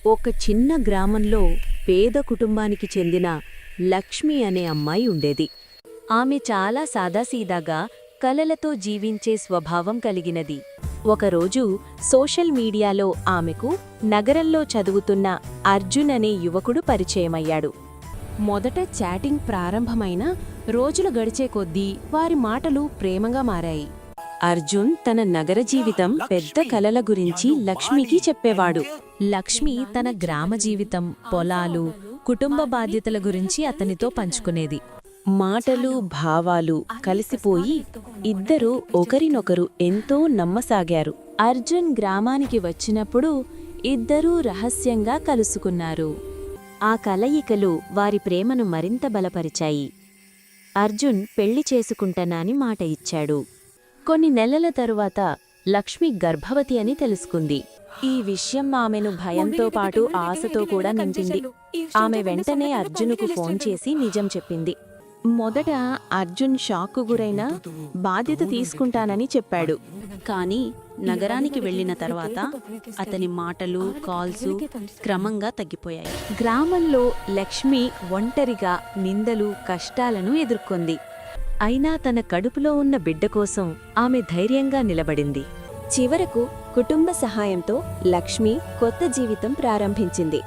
ఒక చిన్న గ్రామంలో పేద కుటుంబానికి చెందిన లక్ష్మి అనే అమ్మాయి ఉండేది. ఆమె చాలా సాదాసీదాగా కలలతో జీవించే స్వభావం కలిగినది. ఒకరోజు సోషల్ మీడియాలో ఆమెకు నగరంలో చదువుతున్న అర్జున్ అనే యువకుడు పరిచయమయ్యాడు. మొదట చాటింగ్ ప్రారంభమైన రోజులు గడిచే కొద్దీ వారి మాటలు ప్రేమగా మారాయి. అర్జున్ తన నగర జీవితం పెద్ద కలల గురించి లక్ష్మికి చెప్పేవాడు. లక్ష్మి తన గ్రామ జీవితం, పొలాలు, కుటుంబ బాధ్యతల గురించి అతనితో పంచుకునేది. మాటలు, భావాలు కలిసిపోయి ఇద్దరూ ఒకరినొకరు ఎంతో నమ్మసాగారు. అర్జున్ గ్రామానికి వచ్చినప్పుడు ఇద్దరూ రహస్యంగా కలుసుకున్నారు. ఆ కలయికలు వారి ప్రేమను మరింత బలపరిచాయి. అర్జున్ పెళ్లి చేసుకుంటానని మాట ఇచ్చాడు. కొన్ని నెలల తరువాత లక్ష్మి గర్భవతి అని తెలుసుకుంది. ఈ విషయం ఆమెను భయంతో పాటు ఆశతో కూడా నింపింది. ఆమె వెంటనే అర్జునుకు ఫోన్ చేసి నిజం చెప్పింది. మొదట అర్జున్ షాక్కు గురైనా బాధ్యత తీసుకుంటానని చెప్పాడు. కానీ నగరానికి వెళ్లిన తర్వాత అతని మాటలు, కాల్సు క్రమంగా తగ్గిపోయాయి. గ్రామంలో లక్ష్మి ఒంటరిగా నిందలు, కష్టాలను ఎదుర్కొంది. అయినా తన కడుపులో ఉన్న బిడ్డ కోసం ఆమె ధైర్యంగా నిలబడింది. చివరకు కుటుంబ సహాయంతో లక్ష్మి కొత్త జీవితం ప్రారంభించింది.